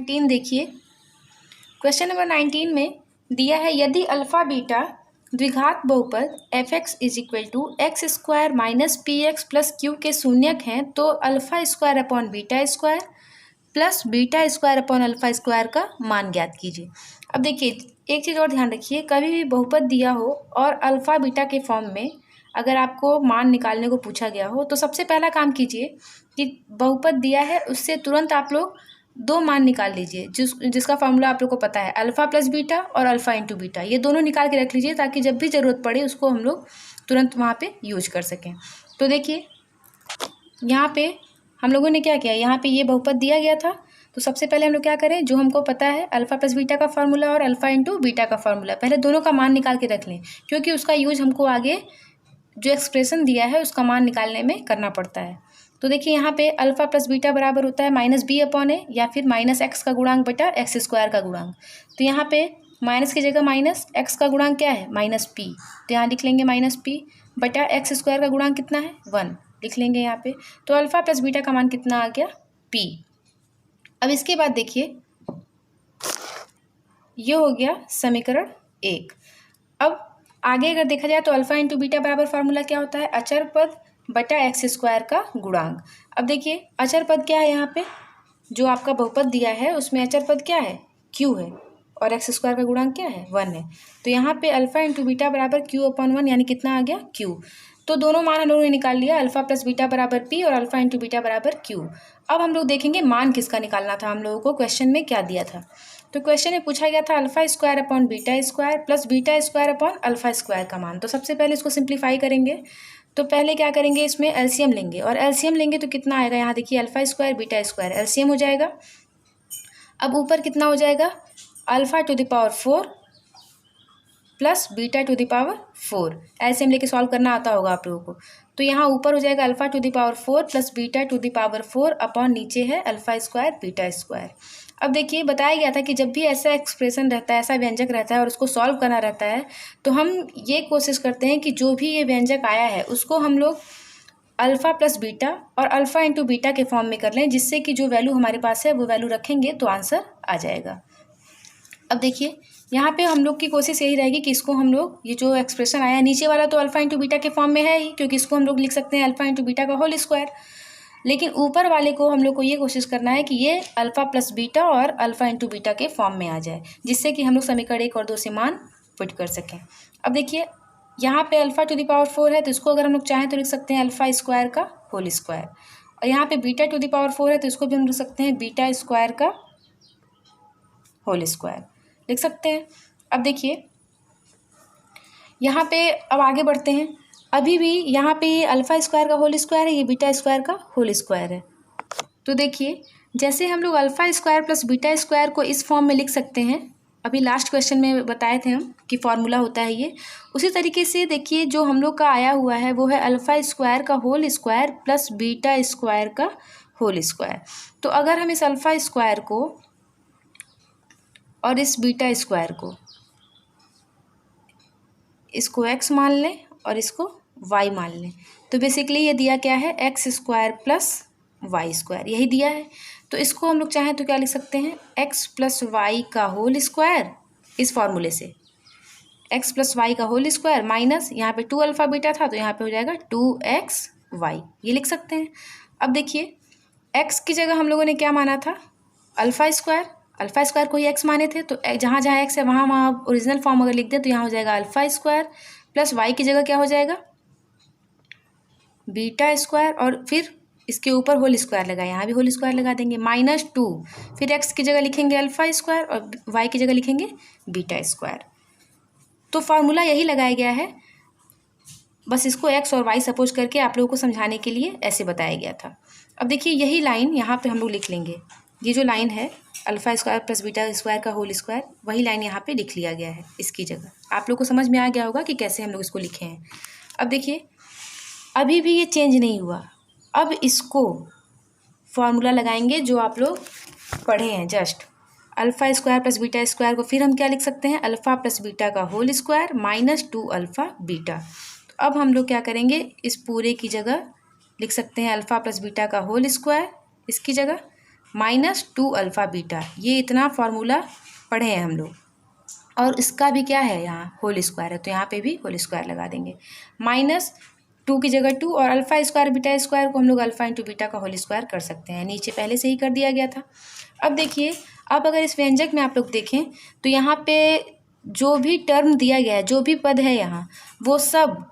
19 देखिए। Question number 19 में दिया है यदि अल्फा बीटा द्विघात बहुपद f(x) = x square minus P x plus Q के शून्यक हैं तो alpha square upon beta square plus beta square upon alpha square का मान ज्ञात कीजिए। अब देखिए एक चीज़ और ध्यान रखिए, कभी भी बहुपद दिया हो और अल्फा बीटा के फॉर्म में अगर आपको मान निकालने को पूछा गया हो तो सबसे पहला काम कीजिए कि बहुपद दिया है उससे तुरंत आप लोग दो मान निकाल लीजिए जिसका फॉर्मूला आप लोग को पता है, अल्फ़ा प्लस बीटा और अल्फ़ा इंटू बीटा। ये दोनों निकाल के रख लीजिए ताकि जब भी ज़रूरत पड़े उसको हम लोग तुरंत वहाँ पे यूज कर सकें। तो देखिए यहाँ पे हम लोगों ने क्या किया, यहाँ पे ये बहुपद दिया गया था तो सबसे पहले हम लोग क्या करें, जो हमको पता है अल्फ़ा प्लस बीटा का फार्मूला और अल्फ़ा इंटू बीटा का फार्मूला, पहले दोनों का मान निकाल के रख लें क्योंकि उसका यूज हमको आगे जो एक्सप्रेशन दिया है उसका मान निकालने में करना पड़ता है। तो देखिए यहाँ पे अल्फ़ा प्लस बीटा बराबर होता है माइनस बी अपॉन ए या फिर माइनस एक्स का गुणांक बटा एक्स स्क्वायर का गुणांक। तो यहाँ पे माइनस की जगह माइनस एक्स का गुणांक क्या है माइनस पी, तो यहाँ लिख लेंगे माइनस पी बटा एक्स स्क्वायर का गुणांक कितना है 1 लिख लेंगे यहाँ पे। तो अल्फ़ा प्लस बीटा का मान कितना आ गया पी। अब इसके बाद देखिए ये हो गया समीकरण 1। अब आगे अगर देखा जाए तो अल्फ़ा इंटू बीटा बराबर फार्मूला क्या होता है, अचर पद बटा एक्स स्क्वायर का गुणांक। अब देखिए अचर पद क्या है, यहाँ पे जो आपका बहुपद दिया है उसमें अचर पद क्या है क्यू है और एक्स स्क्वायर का गुणांक क्या है 1 है। तो यहाँ पे अल्फ़ा इंटू बीटा बराबर क्यू अपॉन 1 यानी कितना आ गया क्यू। तो दोनों मान हम लोगों ने निकाल लिया, अल्फ़ा प्लस बीटा बराबर पी और अल्फ़ा इंटू बीटा बराबर क्यू। अब हम लोग देखेंगे मान किसका निकालना था, हम लोगों को क्वेश्चन में क्या दिया था। तो क्वेश्चन में पूछा गया था alpha square upon beta square plus beta square upon alpha square का मान। तो सबसे पहले इसको सिंप्लीफाई करेंगे। तो पहले क्या करेंगे, इसमें एलसीएम लेंगे और एलसीएम लेंगे तो कितना आएगा, यहाँ देखिए alpha square beta square LCM हो जाएगा। अब ऊपर कितना हो जाएगा alpha two the power 4 plus beta two the power 4, LCM लेके सॉल्व करना आता होगा आप लोगों को। तो यहाँ ऊपर हो जाएगा alpha two the power 4 plus beta two the power 4 upon नीचे है अल्फ़ा स्क्वायर बीटा स्क्वायर। अब देखिए बताया गया था कि जब भी ऐसा एक्सप्रेशन रहता है, ऐसा व्यंजक रहता है और उसको सॉल्व करना रहता है तो हम ये कोशिश करते हैं कि जो भी ये व्यंजक आया है उसको हम लोग अल्फ़ा प्लस बीटा और अल्फ़ा इंटू बीटा के फॉर्म में कर लें, जिससे कि जो वैल्यू हमारे पास है वो वैल्यू रखेंगे तो आंसर आ जाएगा। अब देखिए यहाँ पे हम लोग की कोशिश यही रहेगी कि इसको हम लोग ये जो एक्सप्रेशन आया नीचे वाला तो अल्फ़ा इंटू बीटा के फॉर्म में है ही, क्योंकि इसको हम लोग लिख सकते हैं अल्फ़ा इंटू बीटा का होल स्क्वायर। लेकिन ऊपर वाले को हम लोग को ये कोशिश करना है कि ये अल्फ़ा प्लस बीटा और अल्फ़ा इंटू बीटा के फॉर्म में आ जाए, जिससे कि हम लोग समीकरण 1 और 2 से मान पुट कर सकें। अब देखिए यहाँ पे अल्फ़ा टू द पावर 4 है तो इसको अगर हम लोग चाहें तो लिख सकते हैं अल्फ़ा स्क्वायर का होल स्क्वायर, और यहाँ पे बीटा टू द पावर 4 है तो इसको भी हम लिख सकते हैं बीटा स्क्वायर का होल स्क्वायर लिख सकते हैं। अब देखिए यहाँ पे अब आगे बढ़ते हैं, अभी भी यहाँ पे ये अल्फ़ा स्क्वायर का होल स्क्वायर है, ये बीटा स्क्वायर का होल स्क्वायर है। तो देखिए जैसे हम लोग alpha square plus beta square को इस फॉर्म में लिख सकते हैं, अभी लास्ट क्वेश्चन में बताए थे हम कि फॉर्मूला होता है ये, उसी तरीके से देखिए जो हम लोग का आया हुआ है वो है अल्फ़ा स्क्वायर का whole square plus beta square का होल स्क्वायर। तो अगर हम इस अल्फ़ा स्क्वायर को और इस बीटा स्क्वायर को, इसको x मान लें और इसको y मान लें, तो बेसिकली ये दिया क्या है x square plus y square, यही दिया है। तो इसको हम लोग चाहें तो क्या लिख सकते हैं x प्लस वाई का होल स्क्वायर, इस फॉर्मूले से x प्लस वाई का होल स्क्वायर माइनस यहाँ पे 2 अल्फ़ा बीटा था तो यहाँ पे हो जाएगा 2xy, ये लिख सकते हैं। अब देखिए x की जगह हम लोगों ने क्या माना था अल्फ़ा स्क्वायर को ही x माने थे, तो जहाँ जहाँ x है वहाँ वहाँ ओरिजिनल फॉर्म अगर लिख दें तो यहाँ हो जाएगा अल्फ़ा स्क्वायर प्लस y की जगह क्या हो जाएगा बीटा स्क्वायर, और फिर इसके ऊपर होल स्क्वायर लगा, यहाँ भी होल स्क्वायर लगा देंगे माइनस 2, फिर x की जगह लिखेंगे अल्फ़ा स्क्वायर और y की जगह लिखेंगे बीटा स्क्वायर। तो फार्मूला यही लगाया गया है, बस इसको x और y सपोज करके आप लोगों को समझाने के लिए ऐसे बताया गया था। अब देखिए यही लाइन यहाँ पे हम लोग लिख लेंगे, ये जो लाइन है alpha square plus beta square का होल स्क्वायर, वही लाइन यहाँ पे लिख लिया गया है इसकी जगह। आप लोग को समझ में आ गया होगा कि कैसे हम लोग इसको लिखे हैं। अब देखिए अभी भी ये चेंज नहीं हुआ, अब इसको फॉर्मूला लगाएंगे जो आप लोग पढ़े हैं just, alpha square plus beta square को फिर हम क्या लिख सकते हैं अल्फ़ा प्लस बीटा का whole square minus 2 alpha beta. तो अब हम लोग क्या करेंगे, इस पूरे की जगह लिख सकते हैं अल्फ़ा प्लस बीटा का होल स्क्वायर इसकी जगह माइनस 2 अल्फ़ा बीटा, ये इतना फार्मूला पढ़े हैं हम लोग। और इसका भी क्या है, यहाँ होल स्क्वायर है, तो यहाँ पे भी होल स्क्वायर लगा देंगे। माइनस 2 की जगह 2 और अल्फ़ा स्क्वायर बीटा स्क्वायर को हम लोग अल्फ़ा इंटू बीटा का होल स्क्वायर कर सकते हैं, नीचे पहले से ही कर दिया गया था। अब देखिए, अब अगर इस व्यंजक में आप लोग देखें तो यहाँ पे जो भी टर्म दिया गया है, जो भी पद है यहाँ, वो सब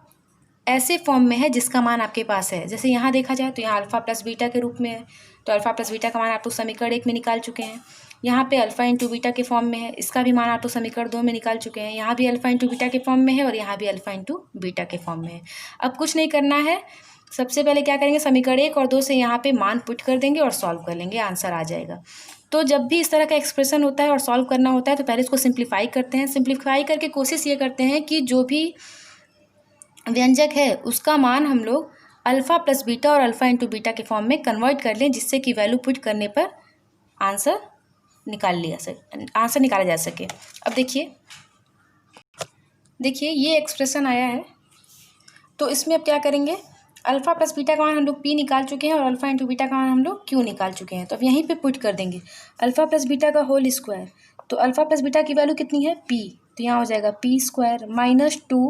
ऐसे फॉर्म में है जिसका मान आपके पास है। जैसे यहाँ देखा जाए तो यहाँ अल्फ़ा प्लस बीटा के रूप में है, तो अल्फ़ा प्लस बीटा का मान आप लोग समीकरण 1 में निकाल चुके हैं। यहाँ पे अल्फ़ा इंटू बीटा के फॉर्म में है, इसका भी मान आप लोग समीकरण 2 में निकाल चुके हैं। यहाँ भी अल्फ़ा इंटू बीटा के फॉर्म में है और यहाँ भी अल्फ़ा इंटू बीटा के फॉर्म में है। अब कुछ नहीं करना है, सबसे पहले क्या करेंगे, समीकरण 1 और 2 से यहाँ पे मान पुट कर देंगे और सॉल्व कर लेंगे, आंसर आ जाएगा। तो जब भी इस तरह का एक्सप्रेशन होता है और सॉल्व करना होता है तो पहले इसको सिंप्लीफाई करते हैं। सिंप्लीफाई करके कोशिश ये करते हैं कि जो भी व्यंजक है उसका मान हम लोग अल्फ़ा प्लस बीटा और अल्फ़ा इंटू बीटा के फॉर्म में कन्वर्ट कर लें, जिससे कि वैल्यू पुट करने पर आंसर निकाला जा सके। अब देखिए ये एक्सप्रेशन आया है, तो इसमें अब क्या करेंगे, अल्फ़ा प्लस बीटा का मान हम लोग पी निकाल चुके हैं और अल्फ़ा इंटू बीटा का मान हम लोग क्यू निकाल चुके हैं। तो अब यहीं पे पुट कर देंगे अल्फ़ा प्लस बीटा का होल स्क्वायर, तो अल्फ़ा प्लस बीटा की वैल्यू कितनी है, पी, तो यहाँ हो जाएगा P square minus 2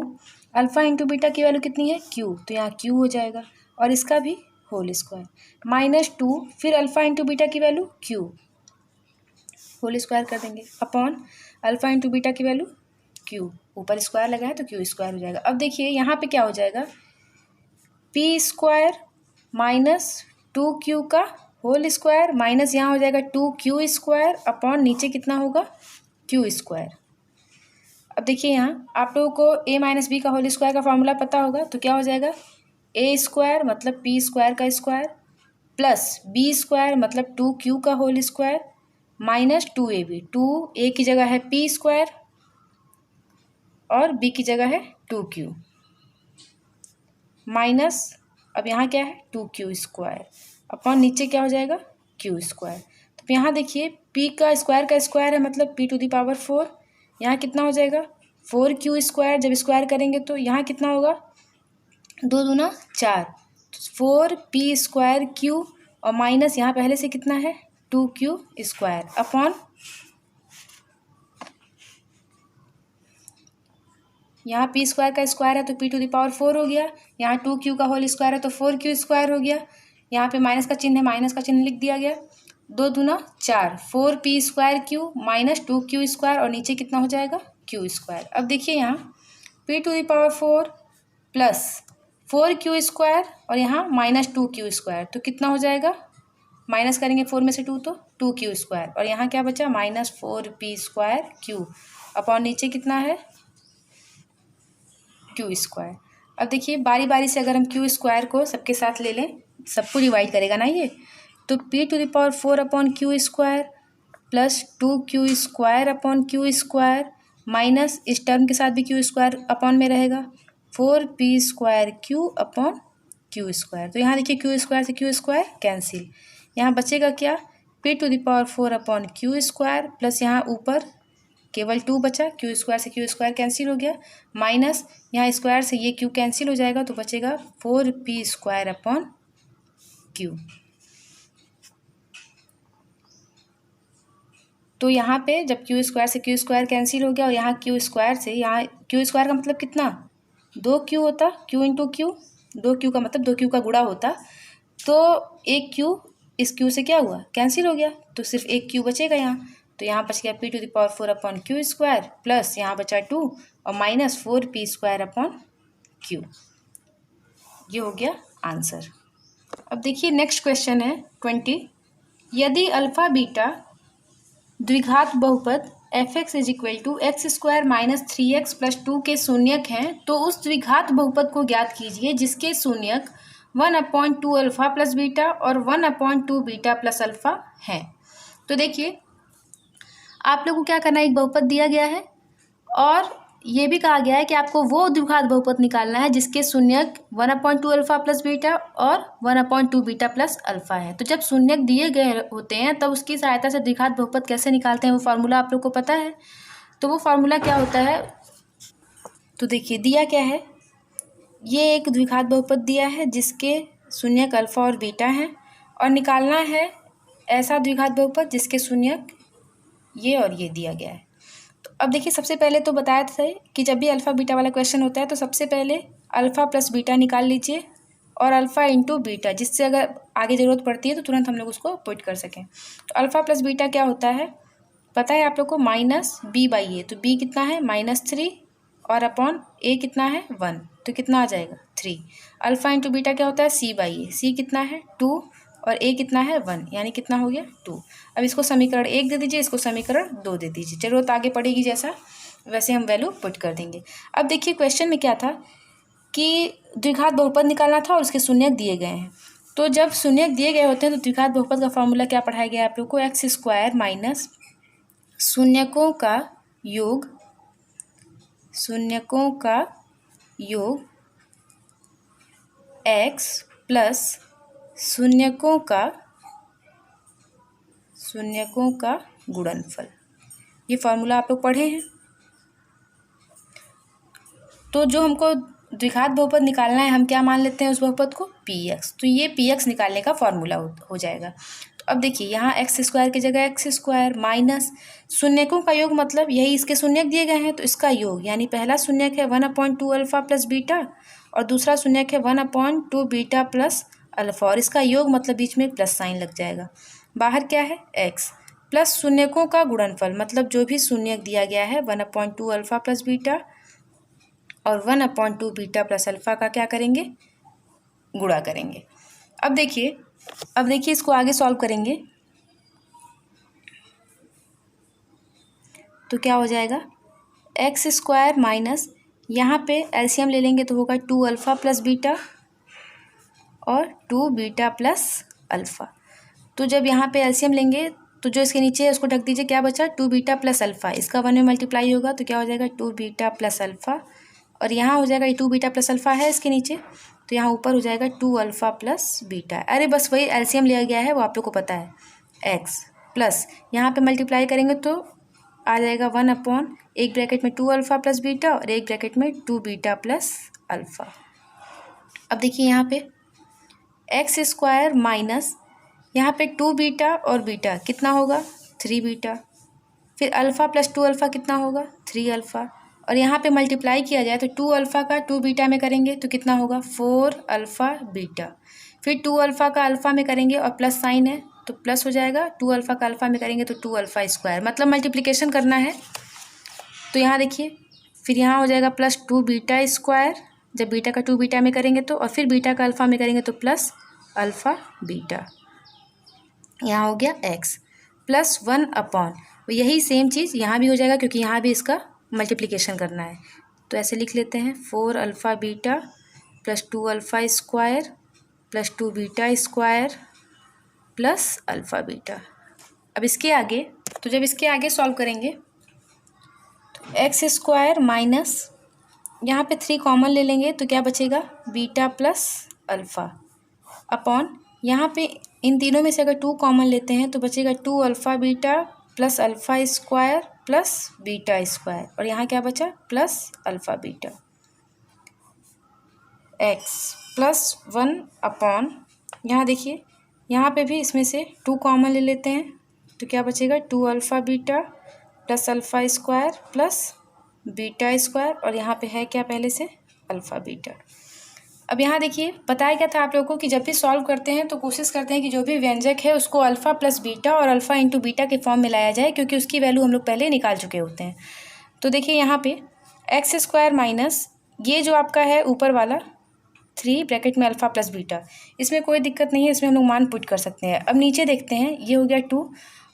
alpha into beta की वैल्यू कितनी है, क्यू, तो यहाँ क्यू हो जाएगा और इसका भी होल स्क्वायर माइनस 2 फिर अल्फ़ा इंटू बीटा की वैल्यू क्यू, होल स्क्वायर कर देंगे अपॉन अल्फ़ा इंटू बीटा की वैल्यू क्यू, ऊपर स्क्वायर लगा है तो क्यू स्क्वायर हो जाएगा। अब देखिए यहाँ पे क्या हो जाएगा, पी स्क्वायर माइनस 2q का होल स्क्वायर माइनस यहाँ हो जाएगा 2q स्क्वायर अपॉन नीचे कितना होगा, क्यू स्क्वायर। अब देखिए यहाँ आप लोगों को a माइनस बी का होल स्क्वायर का फॉर्मूला पता होगा, तो क्या हो जाएगा, a स्क्वायर मतलब पी स्क्वायर का स्क्वायर प्लस बी स्क्वायर मतलब 2q का whole square minus 2ab, 2a की जगह है पी स्क्वायर और b की जगह है 2q माइनस, अब यहाँ क्या है 2q स्क्वायर अपॉन नीचे क्या हो जाएगा, q स्क्वायर। तो यहाँ देखिए p का स्क्वायर है मतलब p टू द पावर 4, यहाँ कितना हो जाएगा 4q स्क्वायर, जब स्क्वायर करेंगे तो यहाँ कितना होगा, 2 दूना 4, 4p स्क्वायर q और माइनस यहाँ पहले से कितना है 2q स्क्वायर अपॉन यहाँ पी स्क्वायर का स्क्वायर है तो पी टू द पावर 4 हो गया, यहाँ 2q का होल स्क्वायर है तो 4q स्क्वायर हो गया, यहाँ पे माइनस का चिन्ह है, माइनस का चिन्ह लिख दिया गया, 2 दूना 4, 4p square q minus 2q square और नीचे कितना हो जाएगा q स्क्वायर। अब देखिए यहाँ p to the power 4 plus 4q square और यहाँ माइनस 2q स्क्वायर, तो कितना हो जाएगा, माइनस करेंगे 4 में से 2 तो 2q स्क्वायर और यहाँ क्या बचा minus 4p square q upon नीचे कितना है क्यू स्क्वायर। अब देखिए बारी बारी से अगर हम क्यू स्क्वायर को सबके साथ ले लें, सबको डिवाइड करेगा ना ये, तो p to the power 4 upon q square plus 2q square upon q square minus इस टर्म के साथ भी क्यू स्क्वायर अपॉन में रहेगा 4p square q upon q square. तो यहाँ देखिए क्यू स्क्वायर से क्यू स्क्वायर कैंसिल, यहाँ बचेगा क्या, p to the power 4 upon q square plus यहाँ ऊपर केवल 2 बचा, क्यू स्क्वायर से क्यू स्क्वायर कैंसिल हो गया माइनस यहाँ स्क्वायर से ये क्यू कैंसिल हो जाएगा तो बचेगा 4p स्क्वायर अपॉन क्यू। तो यहाँ पे जब क्यू स्क्वायर से क्यू स्क्वायर कैंसिल हो गया और यहाँ क्यू स्क्वायर से यहाँ क्यू स्क्वायर का मतलब कितना 2q होता, q इंटू क्यू, 2q का मतलब 2q का गुणा होता, तो एक q इस q से क्या हुआ कैंसिल हो गया तो सिर्फ एक q बचेगा यहाँ, तो यहाँ बच गया p to the power 4 upon q square plus यहाँ बचा 2 और minus 4p square upon Q, ये हो गया आंसर। अब देखिए नेक्स्ट क्वेश्चन है 20, यदि अल्फा बीटा द्विघात बहुपद f(x) = x² minus 3x plus 2 के शून्यक हैं तो उस द्विघात बहुपद को ज्ञात कीजिए जिसके शून्यक 1/2 अल्फा प्लस बीटा और 1/2 बीटा प्लस अल्फा हैं। तो देखिए आप लोगों को क्या करना है, एक बहुपद दिया गया है और ये भी कहा गया है कि आपको वो द्विघात बहुपद निकालना है जिसके शून्यक 1/2 अल्फा प्लस बीटा और 1/2 बीटा प्लस अल्फा है। तो जब शून्यक दिए गए होते हैं तब उसकी सहायता से द्विघात बहुपद कैसे निकालते हैं वो फार्मूला आप लोग को पता है। तो वो फार्मूला क्या होता है, तो देखिए दिया क्या है, ये एक द्विघात बहुपद दिया है जिसके शून्यक अल्फा और बीटा हैं और निकालना है ऐसा द्विघात बहुपद जिसके शून्यक ये और ये दिया गया है। तो अब देखिए सबसे पहले तो बताया था कि जब भी अल्फ़ा बीटा वाला क्वेश्चन होता है तो सबसे पहले अल्फ़ा प्लस बीटा निकाल लीजिए और अल्फ़ा इंटू बीटा, जिससे अगर आगे ज़रूरत पड़ती है तो तुरंत हम लोग उसको पुट कर सकें। तो अल्फ़ा प्लस बीटा क्या होता है पता है आप लोग को, माइनस बी बाई ए। तो बी कितना है -3 और अपॉन ए कितना है 1, तो कितना आ जाएगा 3। अल्फ़ा इंटू बीटा क्या होता है सी बाई ए। सी कितना है 2 और ए कितना है 1, यानी कितना हो गया 2। अब इसको समीकरण 1 दे दीजिए, इसको समीकरण 2 दे दीजिए। ज़रूरत आगे पड़ेगी जैसा वैसे हम वैल्यू पुट कर देंगे। अब देखिए क्वेश्चन में क्या था कि द्विघात बहुपद निकालना था और उसके शून्यक दिए गए हैं। तो जब शून्यक दिए गए होते हैं तो द्विघात बहुपद का फॉर्मूला क्या पढ़ाया गया है आप लोग को, एक्स स्क्वायर माइनस शून्यकों का योग, शून्यकों का योग x प्लस शून्यकों का गुणनफल। ये फॉर्मूला आप लोग पढ़े हैं। तो जो हमको द्विघात बहुपद निकालना है हम क्या मान लेते हैं उस बहुपद को px। तो ये px निकालने का फॉर्मूला हो जाएगा। तो अब देखिए यहाँ एक्स स्क्वायर की जगह एक्स स्क्वायर माइनस शून्यकों का योग, मतलब यही इसके शून्यक दिए गए हैं तो इसका योग, यानी पहला शून्यक है 1/2 अल्फ़ा प्लस बीटा और दूसरा शून्यक है 1/2 बीटा प्लस अल्फ़ा, और इसका योग मतलब बीच में एक प्लस साइन लग जाएगा। बाहर क्या है x प्लस शून्यकों का गुणनफल, मतलब जो भी शून्यक दिया गया है 1/2 अल्फ़ा प्लस बीटा और 1/2 बीटा प्लस अल्फ़ा का क्या करेंगे गुणा करेंगे। अब देखिए इसको आगे सॉल्व करेंगे तो क्या हो जाएगा एक्स स्क्वायर माइनस, यहाँ पे एलसीएम ले लेंगे तो होगा 2 अल्फ़ा प्लस बीटा और 2 बीटा प्लस अल्फ़ा। तो जब यहाँ पे एलसीएम लेंगे तो जो इसके नीचे है उसको ढक दीजिए, क्या बचा 2 बीटा प्लस अल्फ़ा, इसका 1 में मल्टीप्लाई होगा तो क्या हो जाएगा 2 बीटा प्लस अल्फ़ा, और यहाँ हो जाएगा 2 बीटा प्लस अल्फ़ा है इसके नीचे तो यहाँ ऊपर हो जाएगा 2 अल्फ़ा प्लस बीटा। अरे बस वही एलसीएम लिया गया है वो आप लोग को पता है, एक्स प्लस यहाँ पे मल्टीप्लाई करेंगे तो आ जाएगा 1/, एक ब्रैकेट में 2 अल्फ़ा प्लस बीटा और एक ब्रैकेट में 2 बीटा प्लस अल्फ़ा। अब देखिए यहाँ पे एक्स स्क्वायर माइनस यहाँ पे 2 बीटा और बीटा कितना होगा 3 बीटा, फिर अल्फ़ा प्लस 2 अल्फ़ा कितना होगा 3 अल्फ़ा, और यहाँ पे मल्टीप्लाई किया जाए तो 2 अल्फ़ा का 2 बीटा में करेंगे तो कितना होगा 4 अल्फ़ा बीटा, फिर 2 अल्फ़ा का अल्फ़ा में करेंगे और प्लस साइन है तो प्लस हो जाएगा, 2 अल्फ़ा का अल्फ़ा में करेंगे तो 2 अल्फ़ा स्क्वायर, मतलब मल्टीप्लिकेशन करना है। तो यहाँ देखिए फिर यहाँ हो जाएगा प्लस 2 बीटा स्क्वायर, जब बीटा का 2 बीटा में करेंगे तो, और फिर बीटा का अल्फ़ा में करेंगे तो प्लस अल्फ़ा बीटा, यहाँ हो गया x प्लस 1/, यही सेम चीज़ यहाँ भी हो जाएगा क्योंकि यहाँ भी इसका मल्टीप्लिकेशन करना है। तो ऐसे लिख लेते हैं 4 alpha beta plus 2 alpha square plus 2 beta square plus alpha beta. अब इसके आगे, तो जब इसके आगे सॉल्व करेंगे तो एक्स स्क्वायर माइनस यहाँ पे 3 कॉमन ले लेंगे तो क्या बचेगा बीटा प्लस अल्फ़ा अपॉन, यहाँ पे इन तीनों में से अगर 2 कॉमन लेते हैं तो बचेगा 2 alpha beta plus alpha square plus beta square, और यहाँ क्या बचा plus alpha beta. X plus 1/, यहाँ देखिए यहाँ पे भी इसमें से 2 कॉमन ले लेते हैं तो क्या बचेगा 2 alpha beta plus alpha square plus beta square, और यहाँ पे है क्या पहले से अल्फ़ा बीटा। अब यहाँ देखिए बताया क्या था आप लोगों को कि जब भी सॉल्व करते हैं तो कोशिश करते हैं कि जो भी व्यंजक है उसको अल्फ़ा प्लस बीटा और अल्फ़ा इंटू बीटा के फॉर्म में लाया जाए, क्योंकि उसकी वैल्यू हम लोग पहले निकाल चुके होते हैं। तो देखिए यहाँ पे एक्स स्क्वायर माइनस ये जो आपका है ऊपर वाला 3 ब्रैकेट में अल्फ़ा प्लस बीटा, इसमें कोई दिक्कत नहीं है, इसमें हम लोग मान पुट कर सकते हैं। अब नीचे देखते हैं ये हो गया 2,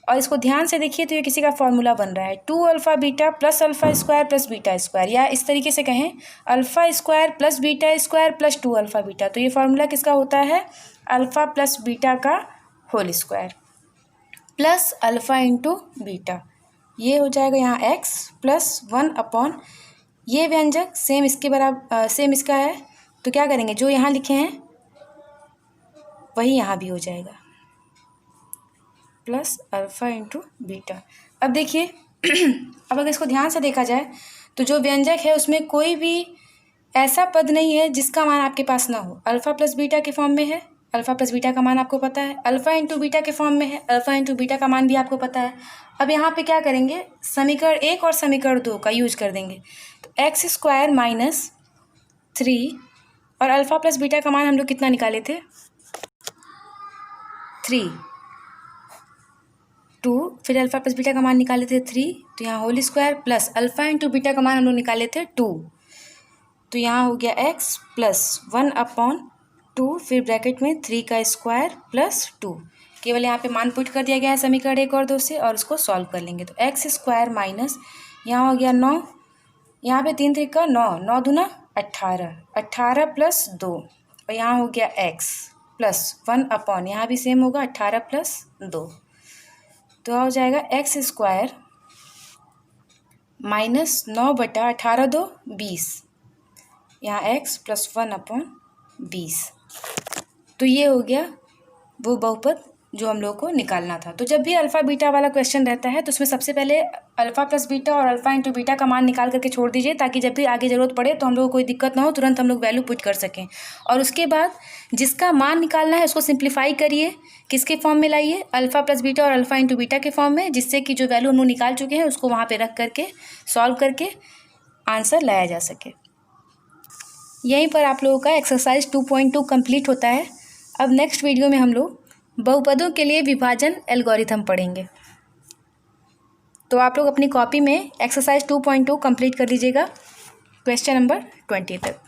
और इसको ध्यान से देखिए तो ये किसी का फॉर्मूला बन रहा है 2 alpha beta plus alpha square plus beta square, या इस तरीके से कहें alpha square plus beta square plus 2 alpha beta. तो ये फार्मूला किसका होता है अल्फ़ा प्लस बीटा का whole square plus alpha into beta, ये हो जाएगा यहाँ एक्स प्लस 1/, ये व्यंजक सेम इसके बराबर सेम इसका है तो क्या करेंगे जो यहाँ लिखे हैं वही यहाँ भी हो जाएगा प्लस अल्फ़ा इंटू बीटा। अब देखिए अब अगर इसको ध्यान से देखा जाए तो जो व्यंजक है उसमें कोई भी ऐसा पद नहीं है जिसका मान आपके पास ना हो, अल्फ़ा प्लस बीटा के फॉर्म में है अल्फ़ा प्लस बीटा का मान आपको पता है, अल्फ़ा इंटू बीटा के फॉर्म में है, अल्फ़ा इंटू बीटा का मान भी आपको पता है। अब यहाँ पे क्या करेंगे, समीकरण 1 और समीकरण 2 का यूज कर देंगे। तो एक्स स्क्वायर माइनस 3 और अल्फ़ा प्लस बीटा का मान हम लोग कितना निकाले थे, 3, 2, फिर अल्फ़ा प्लस बीटा का मान निकाले थे 3, तो यहाँ whole square plus alpha into beta का मान हम लोग निकाले थे 2, तो यहाँ हो गया x प्लस 1/2, फिर ब्रैकेट में 3 का स्क्वायर प्लस 2। केवल यहाँ पे मान पुट कर दिया गया है समीकरण 1 और 2 से, और उसको सॉल्व कर लेंगे। तो एक्स स्क्वायर माइनस यहाँ हो गया 9, यहाँ पे 3 3 का 9, 9 दूना 18, 18 प्लस 2, और यहाँ हो गया x प्लस 1/, यहाँ भी सेम होगा 18 प्लस 2, तो हो जाएगा एक्स स्क्वायर माइनस 9/18 2 20, यहाँ x प्लस 1/20। तो ये हो गया वो बहुपद जो हम लोग को निकालना था। तो जब भी अल्फ़ा बीटा वाला क्वेश्चन रहता है तो उसमें सबसे पहले अल्फ़ा प्लस बीटा और अल्फ़ा इंटू बीटा का मान निकाल करके छोड़ दीजिए, ताकि जब भी आगे ज़रूरत पड़े तो हम लोग को कोई दिक्कत ना हो, तुरंत हम लोग वैल्यू पुट कर सकें। और उसके बाद जिसका मान निकालना है उसको सिंप्लीफाई करिए, किसके फॉर्म में लाइए, अल्फ़ा प्लस बीटा और अल्फ़ा इंटू बीटा के फॉर्म में, जिससे कि जो वैल्यू हम लोग निकाल चुके हैं उसको वहाँ पर रख करके सॉल्व करके आंसर लाया जा सके। यहीं पर आप लोगों का एक्सरसाइज 2.2 कंप्लीट होता है। अब नेक्स्ट वीडियो में हम लोग बहुपदों के लिए विभाजन एल्गोरिथम पढ़ेंगे। तो आप लोग अपनी कॉपी में एक्सरसाइज 2.2 कंप्लीट कर लीजिएगा क्वेश्चन नंबर 20 तक।